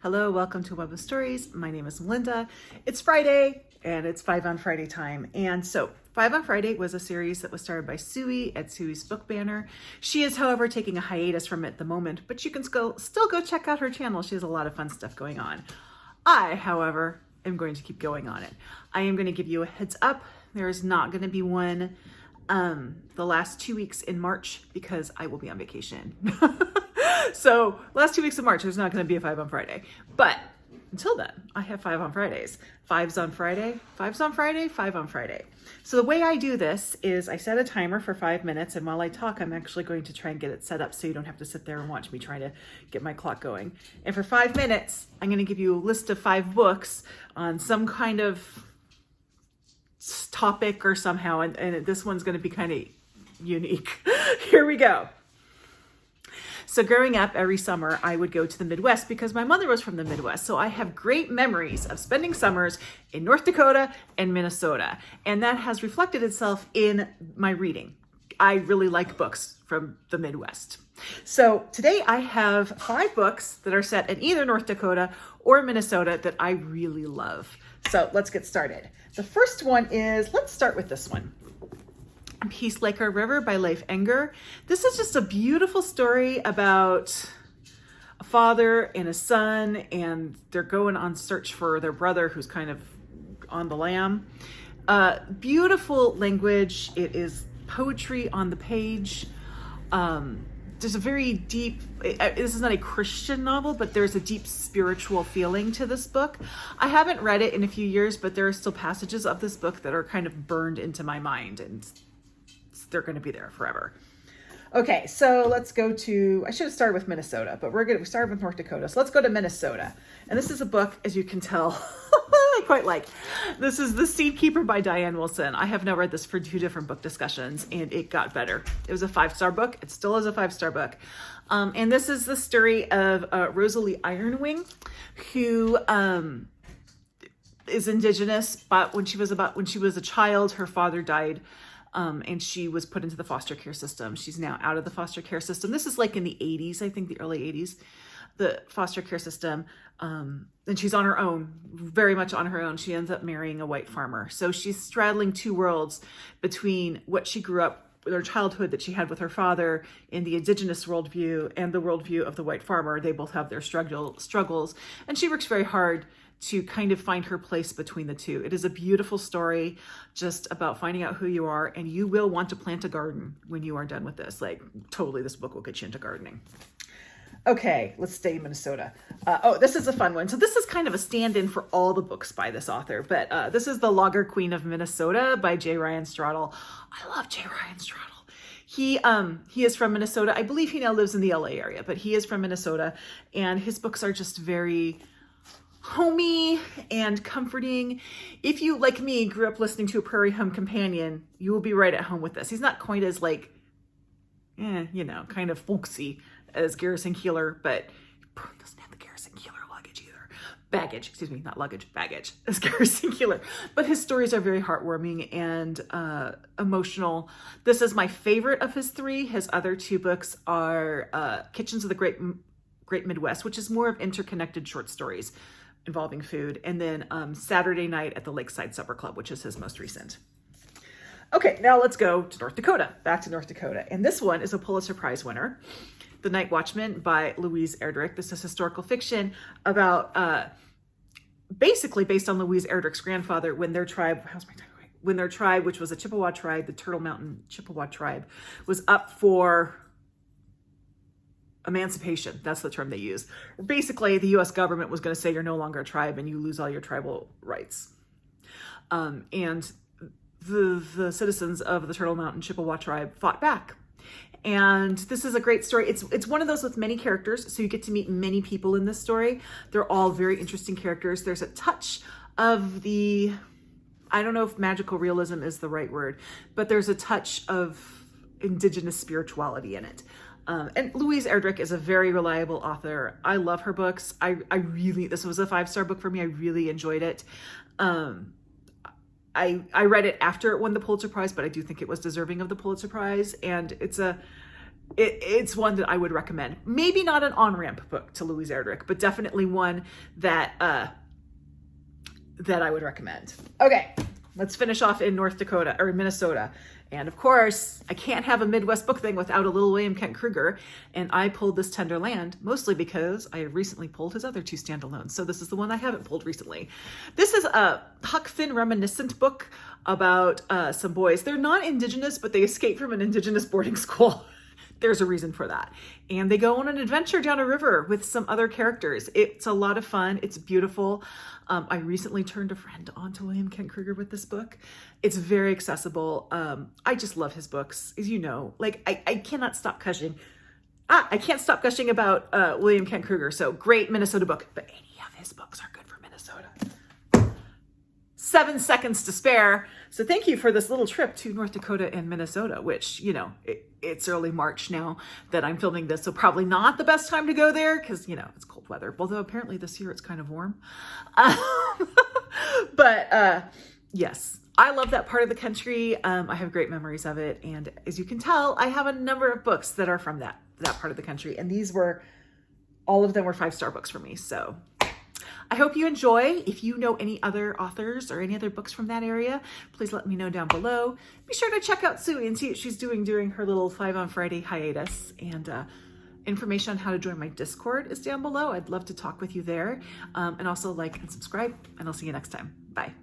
Hello, welcome to Web of Stories. My name is Melinda. It's Friday and it's 5 on Friday time. And so 5 on Friday was a series that was started by Suey at Suey's Book Banner. She is, however, taking a hiatus from it at the moment, but you can still go check out her channel. She has a lot of fun stuff going on. I, however, am going to keep going on it. I am going to give you a heads up. There is not going to be one the last 2 weeks in March because I will be on vacation. So last 2 weeks of March, there's not going to be a 5 on Friday. But until then, I have 5 on Fridays. 5's on Friday, 5's on Friday, 5 on Friday. So the way I do this is I set a timer for 5 minutes. And while I talk, I'm actually going to try and get it set up so you don't have to sit there and watch me trying to get my clock going. And for 5 minutes, I'm going to give you a list of 5 books on some kind of topic or somehow. And this one's going to be kind of unique. Here we go. So growing up every summer, I would go to the Midwest because my mother was from the Midwest. So I have great memories of spending summers in North Dakota and Minnesota. And that has reflected itself in my reading. I really like books from the Midwest. So today I have 5 books that are set in either North Dakota or Minnesota that I really love. So let's get started. The first one is, let's start with this one. Peacemaker River by Leif Enger. This is just a beautiful story about a father and a son, and they're going on search for their brother who's kind of on the lam. Beautiful language. It is poetry on the page. There's a very deep, this is not a Christian novel, but there's a deep spiritual feeling to this book. I haven't read it in a few years, but there are still passages of this book that are kind of burned into my mind, and they're going to be there forever. Okay, so let's go to, I should have started with Minnesota, but we started with North Dakota. So let's go to Minnesota. And this is a book, as you can tell, I quite like. This is The Seed Keeper by Diane Wilson. I have now read this for 2 different book discussions, and it got better. It was a 5-star book. It still is a 5-star book. And this is the story of Rosalie Ironwing, who is Indigenous, but when she was a child, her father died. And she was put into the foster care system. She's now out of the foster care system. This is like in the 80s, I think the early 80s, the foster care system. And she's on her own, very much on her own. She ends up marrying a white farmer. So she's straddling 2 worlds between what she grew up with, her childhood that she had with her father in the Indigenous worldview and the worldview of the white farmer. They both have their struggles. And she works very hard to kind of find her place between the 2. It is a beautiful story just about finding out who you are, and you will want to plant a garden when you are done with this. Like, totally, this book will get you into gardening. Okay, let's stay in Minnesota. This is a fun one. So this is kind of a stand-in for all the books by this author, but this is The Logger Queen of Minnesota by J. Ryan Stradal. I love J. Ryan Stradal. He is from Minnesota. I believe he now lives in the LA area, but he is from Minnesota, and his books are just very homey and comforting. If you, like me, grew up listening to A Prairie Home Companion, you will be right at home with this. He's not quite as kind of folksy as Garrison Keillor, but doesn't have the Garrison Keillor luggage either. Baggage as Garrison Keillor. But his stories are very heartwarming and emotional. This is my favorite of his 3. His other 2 books are Kitchens of the Great Midwest, which is more of interconnected short stories involving food, and then Saturday Night at the Lakeside Supper Club, which is his most recent. Okay, now let's go to North Dakota, back to North Dakota. And this one is a Pulitzer Prize winner, The Night Watchman by Louise Erdrich. This is historical fiction about, basically based on Louise Erdrich's grandfather, when their tribe, which was a Chippewa tribe, the Turtle Mountain Chippewa tribe, was up for emancipation. That's the term they use. Basically, the U.S. government was going to say you're no longer a tribe and you lose all your tribal rights. And the citizens of the Turtle Mountain Chippewa tribe fought back. And this is a great story. It's one of those with many characters, so you get to meet many people in this story. They're all very interesting characters. There's a touch of the, I don't know if magical realism is the right word, but there's a touch of Indigenous spirituality in it. And Louise Erdrich is a very reliable author. I love her books. This was a 5-star book for me. I really enjoyed it. I read it after it won the Pulitzer Prize, but I do think it was deserving of the Pulitzer Prize. And it's it's one that I would recommend. Maybe not an on-ramp book to Louise Erdrich, but definitely one that that I would recommend. Okay, let's finish off in North Dakota or in Minnesota. And of course, I can't have a Midwest book thing without a little William Kent Kruger. And I pulled this Tender Land mostly because I recently pulled his other 2 standalones. So this is the one I haven't pulled recently. This is a Huck Finn reminiscent book about some boys. They're not Indigenous, but they escape from an Indigenous boarding school. There's a reason for that. And they go on an adventure down a river with some other characters. It's a lot of fun. It's beautiful. I recently turned a friend on to William Kent Kruger with this book. It's very accessible. I just love his books, as you know. Like, I cannot stop gushing. I can't stop gushing about William Kent Kruger. So great Minnesota book. But any of his books are good for Minnesota. 7 seconds to spare. So thank you for this little trip to North Dakota and Minnesota, which, you know, it's early March now that I'm filming this. So probably not the best time to go there because, you know, it's cold weather. Although apparently this year it's kind of warm. But yes, I love that part of the country. I have great memories of it. And as you can tell, I have a number of books that are from that part of the country. And all of them were 5-star books for me. So I hope you enjoy. If you know any other authors or any other books from that area, please let me know down below. Be sure to check out Sue and see what she's doing during her little 5 on Friday hiatus. And information on how to join my Discord is down below. I'd love to talk with you there. And also like and subscribe, and I'll see you next time. Bye.